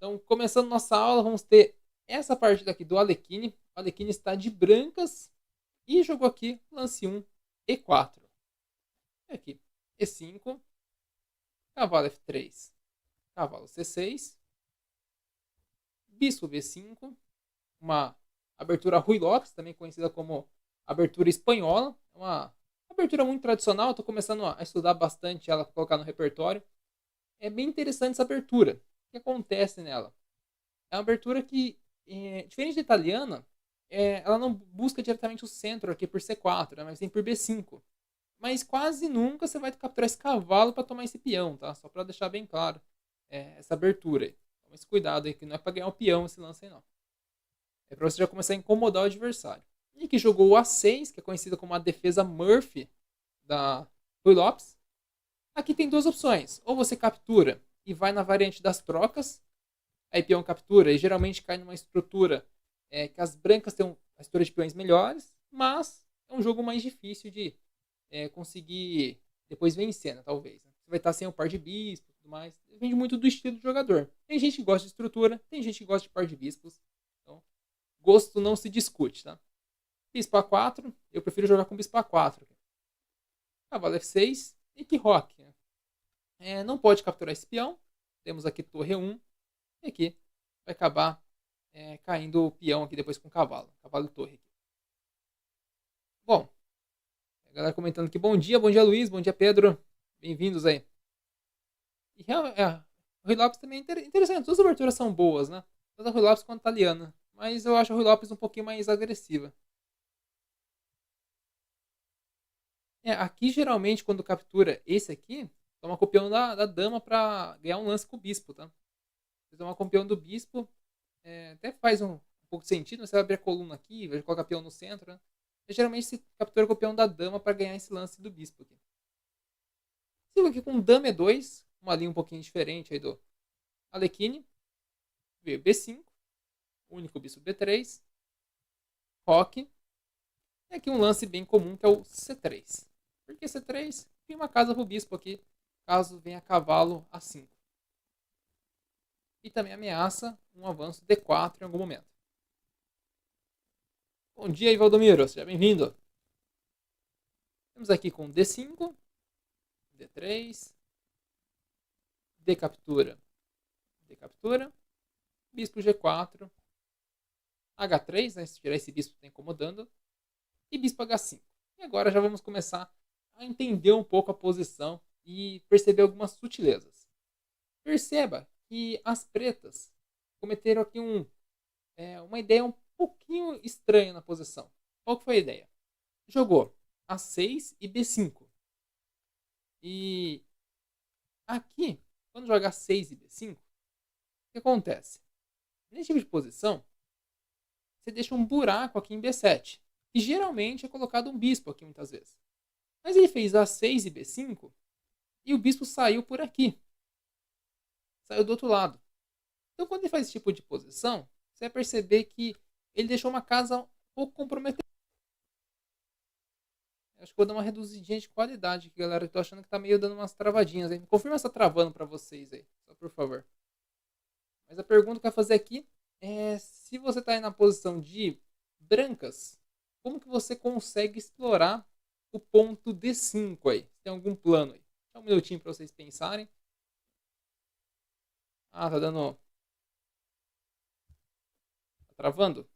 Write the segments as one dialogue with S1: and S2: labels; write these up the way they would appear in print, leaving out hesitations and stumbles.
S1: Então, começando nossa aula, vamos ter essa partida aqui do Alekhine. O Alekhine está de brancas e jogou aqui lance 1, E4. E aqui, E5, cavalo F3, cavalo C6, bispo B5, uma abertura Rui Lopes, também conhecida como abertura espanhola. Uma abertura muito tradicional, estou começando a estudar bastante ela para colocar no repertório. É bem interessante essa abertura. O que acontece nela? É uma abertura que, diferente da italiana, ela não busca diretamente o centro aqui por C4, né, mas sim por B5. Mas quase nunca você vai capturar esse cavalo para tomar esse peão, tá? Só para deixar bem claro essa abertura aí. Toma esse cuidado aí, que não é para ganhar o peão esse lance aí, não. É para você já começar a incomodar o adversário. E que jogou o A6, que é conhecida como a defesa Murphy da Rui Lopes. Aqui tem duas opções. Ou você captura e vai na variante das trocas, aí peão captura e geralmente cai numa estrutura que as brancas têm uma estrutura de peões melhores, mas é um jogo mais difícil de conseguir depois vencer, né, talvez. Né? Você vai estar sem o par de bispo e tudo mais. Depende muito do estilo do jogador. Tem gente que gosta de estrutura, tem gente que gosta de par de bispos. Então, gosto não se discute, tá? Bispo A4, eu prefiro jogar com bispo A4. Cavalo F6 e que rock. Né? Não pode capturar esse peão. Temos aqui torre 1 e aqui vai acabar caindo o peão aqui depois com o cavalo. Cavalo e torre aqui. Bom, a galera comentando aqui. Bom dia Luiz, bom dia Pedro. Bem-vindos aí. E o Rui Lopes também é interessante. As aberturas são boas, né? Tanto a Rui Lopes quanto a italiana. Mas eu acho a Rui Lopes um pouquinho mais agressiva. Aqui geralmente quando captura esse aqui, toma com o peão da dama pra ganhar um lance com o bispo, tá? Você toma com o peão do bispo, até faz um pouco de sentido, você vai abrir a coluna aqui, vai colocar o peão no centro, né? E, geralmente se captura com o peão da dama para ganhar esse lance do bispo aqui. Sigo aqui com dama E2, uma linha um pouquinho diferente aí do Alekhine. Veio B5, único bispo B3, roque. E aqui um lance bem comum que é o C3. Por que C3? Tem uma casa pro bispo aqui, caso venha cavalo A5. E também ameaça um avanço D4 em algum momento. Bom dia aí, Valdomiro, seja bem-vindo. Temos aqui com D5, D3, D captura, D captura, bispo G4, H3, né, se tirar esse bispo que está incomodando, e bispo H5. E agora já vamos começar a entender um pouco a posição e perceber algumas sutilezas. Perceba que as pretas cometeram aqui uma ideia um pouquinho estranha na posição. Qual que foi a ideia? Jogou A6 e B5. E aqui, quando joga A6 e B5, o que acontece? Nesse tipo de posição, você deixa um buraco aqui em B7, que geralmente é colocado um bispo aqui muitas vezes. Mas ele fez A6 e B5 e o bispo saiu por aqui. Saiu do outro lado. Então, quando ele faz esse tipo de posição, você vai perceber que ele deixou uma casa um pouco comprometida. Acho que vou dar uma reduzidinha de qualidade aqui, galera. Eu tô achando que tá meio dando umas travadinhas aí. Confirma se tá travando pra vocês aí, só por favor. Mas a pergunta que eu vou fazer aqui é se você tá aí na posição de brancas, como que você consegue explorar o ponto D5 aí? Tem algum plano aí? Dá um minutinho pra vocês pensarem. Ah, tá dando. Tá travando?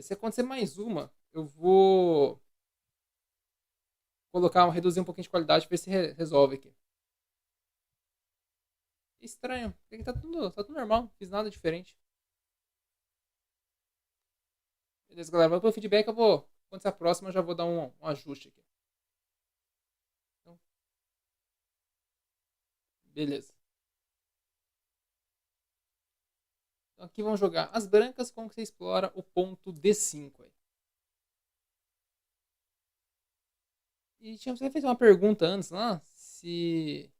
S1: Se acontecer mais uma, eu vou reduzir um pouquinho de qualidade pra ver se resolve aqui. Estranho, porque tá tudo normal, não fiz nada diferente. Beleza, galera, vou pro feedback, quando ser a próxima, eu já vou dar um ajuste aqui. Então, beleza. Então aqui vamos jogar as brancas, como que você explora o ponto D5 aí. E você fez uma pergunta antes lá, se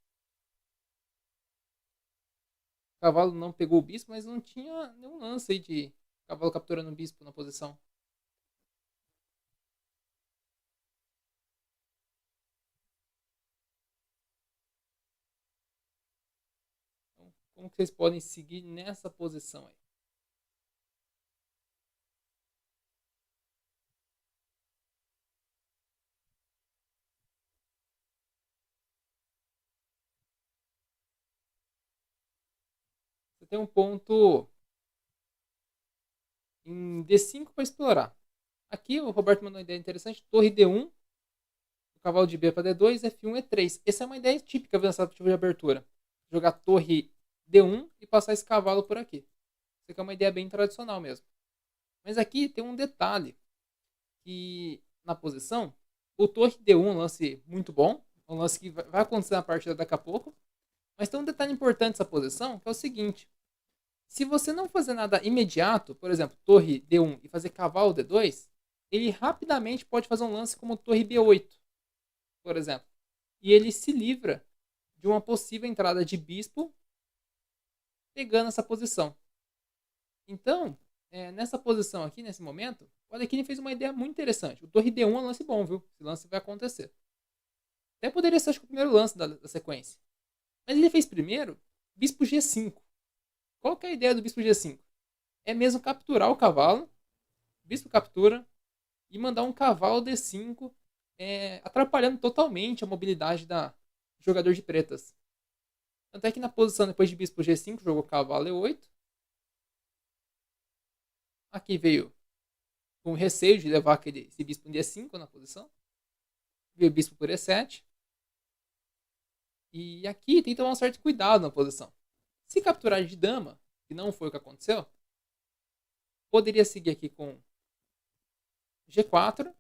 S1: o cavalo não pegou o bispo, mas não tinha nenhum lance aí de cavalo capturando o bispo na posição. Então, Como que vocês podem seguir nessa posição aí? Você tem um ponto em D5 para explorar. Aqui o Roberto mandou uma ideia interessante. Torre D1, o cavalo de B para D2, F1, E3. Essa é uma ideia típica nessa tipo de abertura. Jogar torre D1 e passar esse cavalo por aqui. Isso aqui é uma ideia bem tradicional mesmo. Mas aqui tem um detalhe. Que na posição, o torre D1 é um lance muito bom. Um lance que vai acontecer na partida daqui a pouco. Mas tem um detalhe importante nessa posição, que é o seguinte. Se você não fazer nada imediato, por exemplo, torre D1 e fazer cavalo D2, ele rapidamente pode fazer um lance como torre B8, por exemplo. E ele se livra de uma possível entrada de bispo pegando essa posição. Então, nessa posição aqui, nesse momento, o Alekhine fez uma ideia muito interessante. O torre D1 é um lance bom, viu? Esse lance vai acontecer. Até poderia ser, acho que, o primeiro lance da sequência. Mas ele fez primeiro bispo G5. Qual que é a ideia do bispo G5? É mesmo capturar o cavalo, bispo captura, e mandar um cavalo D5, atrapalhando totalmente a mobilidade do jogador de pretas. Tanto é que na posição depois de bispo G5, jogou cavalo E8. Aqui veio com receio de levar esse bispo em D5 na posição. Veio bispo por E7. E aqui tem que tomar um certo cuidado na posição. Se capturar de dama, que não foi o que aconteceu, poderia seguir aqui com G4,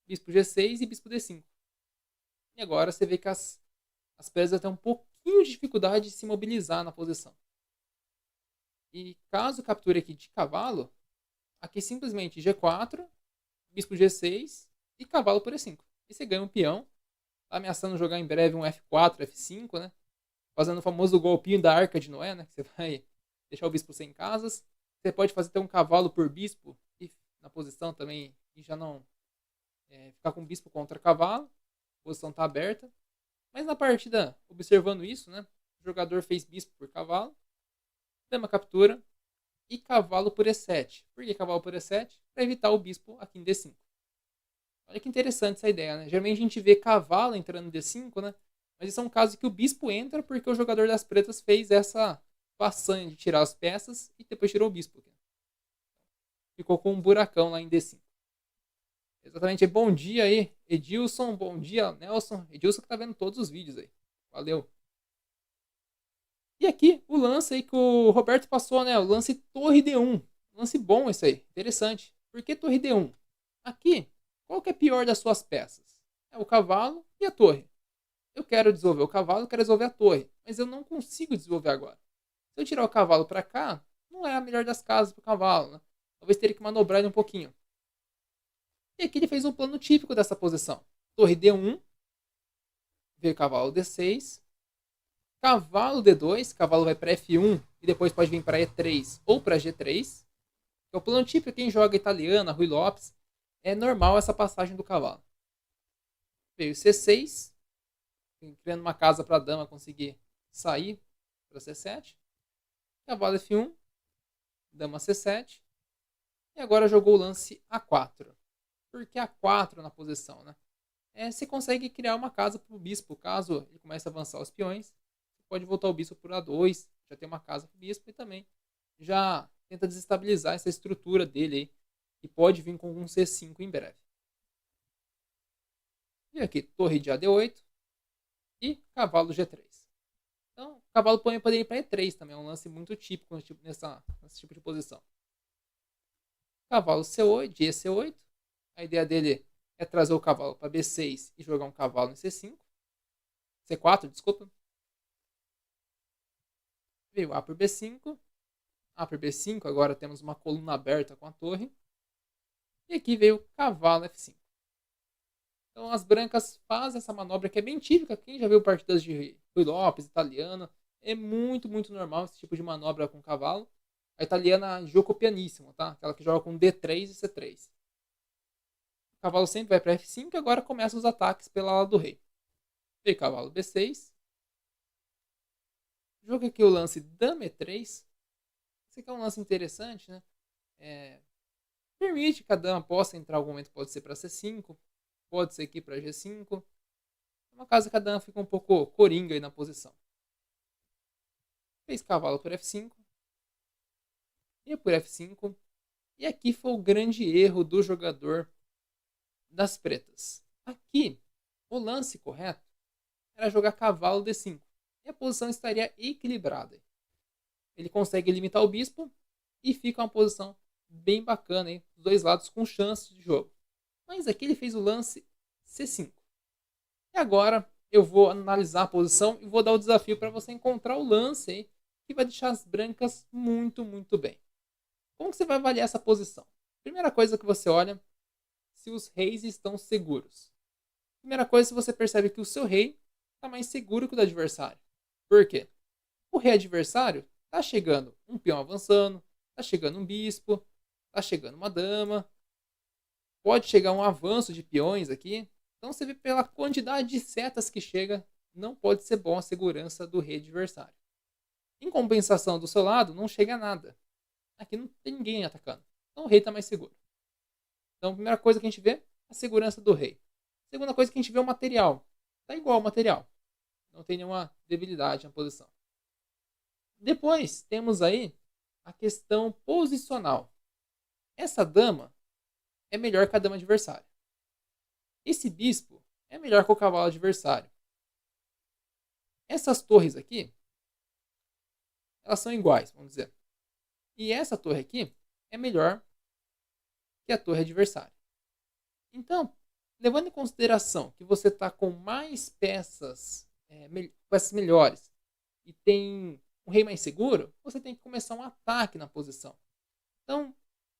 S1: bispo G6 e bispo D5. E agora você vê que as peças têm um pouquinho de dificuldade de se mobilizar na posição. E caso capture aqui de cavalo, aqui simplesmente G4, bispo G6 e cavalo por E5. E você ganha um peão. Tá ameaçando jogar em breve um F4, F5, né? Fazendo o famoso golpinho da Arca de Noé, né? Que você vai deixar o bispo sem casas. Você pode fazer até um cavalo por bispo e na posição também e já não ficar com bispo contra cavalo. A posição tá aberta. Mas na partida, observando isso, né? O jogador fez bispo por cavalo, dama captura e cavalo por E7. Por que cavalo por E7? Para evitar o bispo aqui em D5. Olha que interessante essa ideia, né? Geralmente a gente vê cavalo entrando em D5, né? Mas isso é um caso que o bispo entra porque o jogador das pretas fez essa façanha de tirar as peças e depois tirou o bispo. Ficou com um buracão lá em D5. Exatamente. Bom dia aí, Edilson. Bom dia, Nelson. Edilson que tá vendo todos os vídeos aí. Valeu. E aqui, o lance aí que o Roberto passou, né? O lance torre D1. Lance bom esse aí. Interessante. Por que torre D1? Aqui, qual que é pior das suas peças? É o cavalo e a torre. Eu quero desenvolver o cavalo, eu quero desenvolver a torre. Mas eu não consigo desenvolver agora. Se eu tirar o cavalo para cá, não é a melhor das casas para o cavalo, né? Talvez teria que manobrar ele um pouquinho. E aqui ele fez um plano típico dessa posição. Torre D1, veio cavalo D6, cavalo D2, cavalo vai para F1 e depois pode vir para E3 ou para G3. É o plano típico, quem joga italiana, Rui Lopes, é normal essa passagem do cavalo. Veio C6, criando uma casa para a dama conseguir sair para C7. Cavalo F1, dama C7. E agora jogou o lance A4. Por que A4 na posição, né? Você consegue criar uma casa para o bispo, caso ele comece a avançar os peões. Você pode voltar o bispo por A2, já tem uma casa para o bispo e também já tenta desestabilizar essa estrutura dele aí, que pode vir com um C5 em breve. E aqui, torre de AD8 e cavalo G3. Então, o cavalo poderia ir para E3 também, é um lance muito típico nesse tipo de posição. Cavalo C8, de EC8. A ideia dele é trazer o cavalo para B6 e jogar um cavalo em C5. C4, desculpa. Veio A por B5. A por B5, agora temos uma coluna aberta com a torre. E aqui veio cavalo F5. Então as brancas fazem essa manobra que é bem típica. Quem já viu partidas de Rui Lopes, italiana, é muito, muito normal esse tipo de manobra com cavalo. A italiana joga pianíssimo, tá? Aquela que joga com D3 e C3. O cavalo sempre vai para F5 e agora começam os ataques pela ala do rei. Veio cavalo B6. Jogo aqui o lance dama e3. Esse aqui é um lance interessante, né? Permite que a dama possa entrar em algum momento, pode ser para C5, pode ser aqui para G5. É uma casa que a dama fica um pouco coringa aí na posição. Fez cavalo por F5. E por F5. E aqui foi o grande erro do jogador das pretas. Aqui, o lance correto era jogar cavalo D5. E a posição estaria equilibrada. Ele consegue limitar o bispo e fica uma posição bem bacana, hein? Os dois lados com chance de jogo. Mas aqui ele fez o lance C5. E agora eu vou analisar a posição e vou dar o desafio para você encontrar o lance aí, que vai deixar as brancas muito, muito bem. Como que você vai avaliar essa posição? Primeira coisa que você olha, se os reis estão seguros. Primeira coisa, se você percebe que o seu rei está mais seguro que o do adversário. Por quê? O rei adversário está chegando um peão avançando, está chegando um bispo, está chegando uma dama, pode chegar um avanço de peões aqui. Então você vê pela quantidade de setas que chega, não pode ser bom a segurança do rei adversário. Em compensação, do seu lado, não chega nada. Aqui não tem ninguém atacando. Então o rei está mais seguro. Então a primeira coisa que a gente vê é a segurança do rei. Segunda coisa que a gente vê é o material. Está igual ao material. Não tem nenhuma debilidade na posição. Depois temos aí a questão posicional. Essa dama é melhor que a dama adversária. Esse bispo é melhor que o cavalo adversário. Essas torres aqui, elas são iguais, vamos dizer. E essa torre aqui é melhor que a torre adversária. Então, levando em consideração que você está com mais peças, peças melhores, e tem um rei mais seguro, você tem que começar um ataque na posição. Então,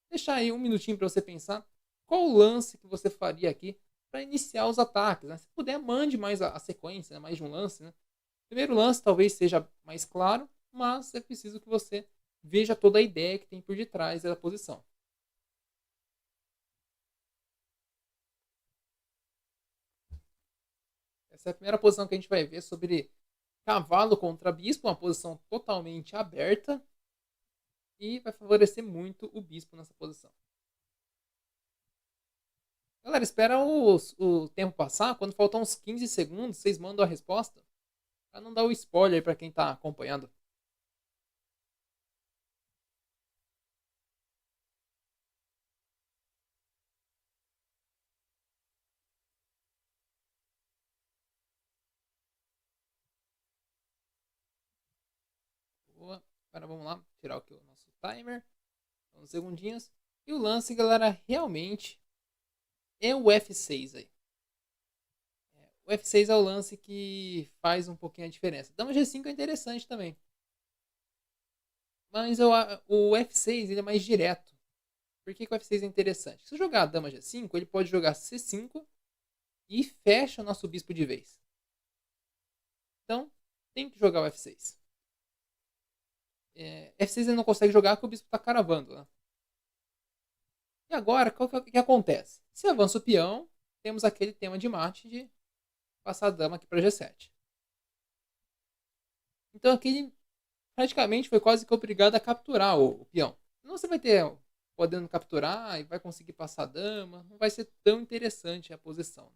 S1: deixa aí um minutinho para você pensar qual o lance que você faria aqui para iniciar os ataques. Né? Se puder, mande mais a sequência, né? Mais de um lance. Né? O primeiro lance talvez seja mais claro, mas é preciso que você veja toda a ideia que tem por detrás da posição. Essa é a primeira posição que a gente vai ver sobre cavalo contra bispo, uma posição totalmente aberta e vai favorecer muito o bispo nessa posição. Galera, espera o tempo passar. Quando faltar uns 15 segundos, vocês mandam a resposta. Para não dar o spoiler para quem está acompanhando. Boa. Agora vamos lá, tirar aqui o nosso timer. Uns segundinhos. E o lance, galera, realmente é o F6 aí. O F6 é o lance que faz um pouquinho a diferença. Dama G5 é interessante também. Mas o F6 ele é mais direto. Por que o F6 é interessante? Se eu jogar a Dama G5, ele pode jogar C5 e fecha o nosso bispo de vez. Então, tem que jogar o F6. F6 ele não consegue jogar porque o bispo está caravando. Né? E agora, o que acontece? Se avança o peão, temos aquele tema de mate de passar a dama aqui para G7. Então aqui ele praticamente foi quase que obrigado a capturar o peão. Não você vai ter podendo capturar e vai conseguir passar a dama. Não vai ser tão interessante a posição.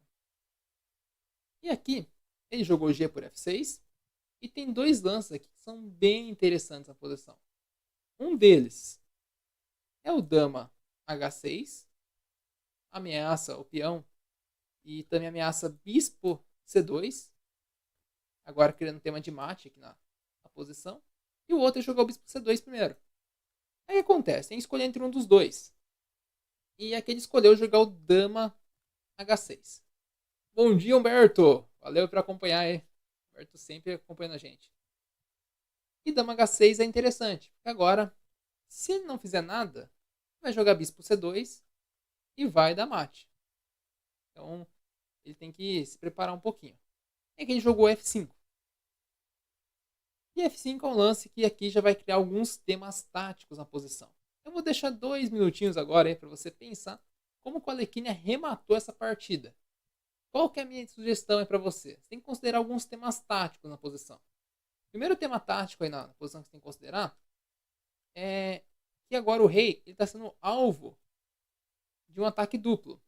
S1: E aqui, ele jogou G por F6. E tem dois lances aqui que são bem interessantes na posição. Um deles é o dama H6. Ameaça o peão. E também ameaça bispo C2. Agora criando um tema de mate aqui na posição. E o outro é jogar o bispo C2 primeiro. Aí acontece, tem que escolher entre um dos dois. E aqui ele escolheu jogar o dama H6. Bom dia, Humberto! Valeu por acompanhar aí. Humberto sempre acompanhando a gente. E dama H6 é interessante, porque agora, se ele não fizer nada, vai jogar bispo C2 e vai dar mate. Então, ele tem que se preparar um pouquinho. E aqui ele jogou F5. E F5 é um lance que aqui já vai criar alguns temas táticos na posição. Eu vou deixar 2 minutinhos agora aí para você pensar como o Alekhine arrematou essa partida. Qual que é a minha sugestão para você? Você tem que considerar alguns temas táticos na posição. Primeiro tema tático aí na posição que você tem que considerar é que agora o rei está sendo alvo de um ataque duplo.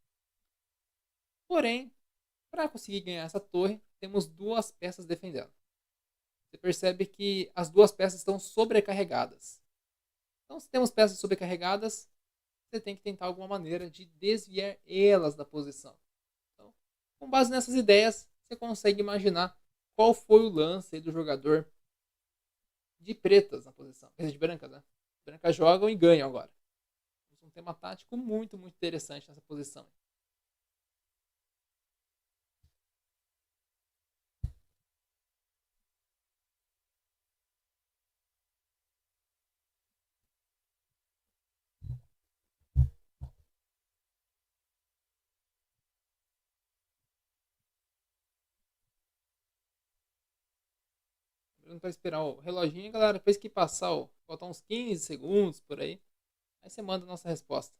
S1: Porém, para conseguir ganhar essa torre, temos duas peças defendendo. Você percebe que as duas peças estão sobrecarregadas. Então, se temos peças sobrecarregadas, você tem que tentar alguma maneira de desviar elas da posição. Então, com base nessas ideias, você consegue imaginar qual foi o lance do jogador de pretas na posição. Quer dizer, de brancas, né? Brancas jogam e ganham agora. Um tema tático muito, muito interessante nessa posição. Não para esperar o reloginho, galera. Depois que passar, faltar uns 15 segundos por aí, aí você manda a nossa resposta.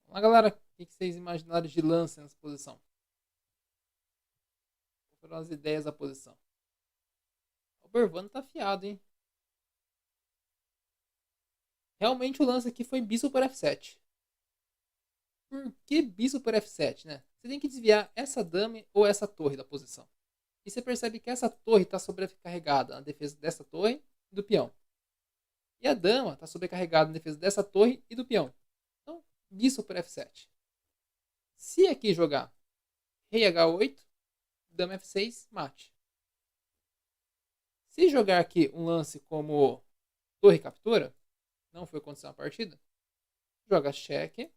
S1: Vamos lá, galera. O que vocês imaginaram de lance nessa posição? Quais foram as ideias da posição? O Bervano tá afiado, hein? Realmente o lance aqui foi bispo por F7. Por que bispo por F7, né? Você tem que desviar essa dama ou essa torre da posição. E você percebe que essa torre está sobrecarregada na defesa dessa torre e do peão. E a dama está sobrecarregada na defesa dessa torre e do peão. Então, bispo por F7. Se aqui jogar rei H8, dama F6, mate. Se jogar aqui um lance como torre captura, não foi acontecer uma partida, joga cheque,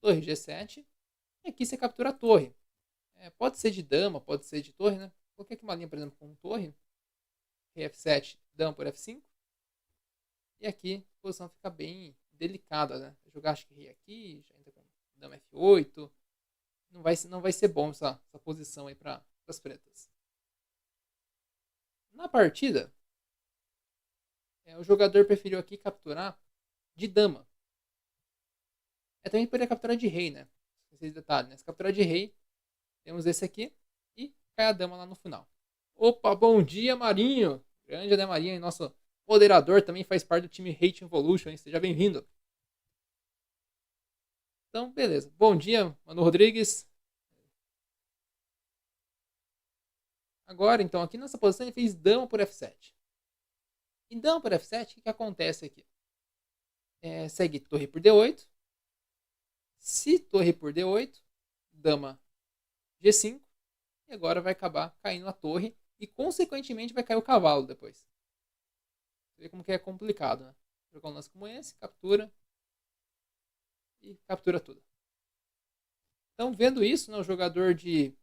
S1: torre G7, e aqui você captura a torre. Pode ser de dama, pode ser de torre, né? Coloquei aqui uma linha, por exemplo, com torre, rei F7, dama por F5, e aqui a posição fica bem delicada, né? Jogar acho que rei aqui, já entra com dama F8, não vai ser bom essa posição aí para as pretas. Na partida, o jogador preferiu aqui capturar de dama. Também poderia capturar de rei, né? Esse detalhe, né? Se capturar de rei, temos esse aqui e cai a dama lá no final. Opa, bom dia, Marinho! Grande, né, Marinho? E nosso moderador também faz parte do time Hate Evolution, hein? Seja bem-vindo. Então, beleza. Bom dia, Mano Rodrigues. Agora, então, aqui nessa posição ele fez dama por F7. E dama por F7, o que acontece aqui? Segue torre por D8. Se torre por D8, dama G5. E agora vai acabar caindo a torre. E, consequentemente, vai cair o cavalo depois. Você vê como que é complicado, né? Jogar um lance como esse, captura. E captura tudo. Então, vendo isso, né, o jogador de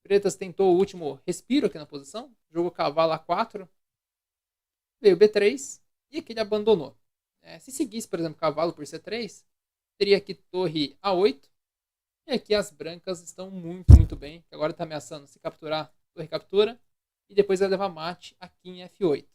S1: pretas tentou o último respiro aqui na posição. Jogou cavalo A4. Veio B3. E aqui ele abandonou. Se seguisse, por exemplo, cavalo por C3, teria aqui torre A8. E aqui as brancas estão muito, muito bem. Agora está ameaçando se capturar, torre captura. E depois vai levar mate aqui em F8.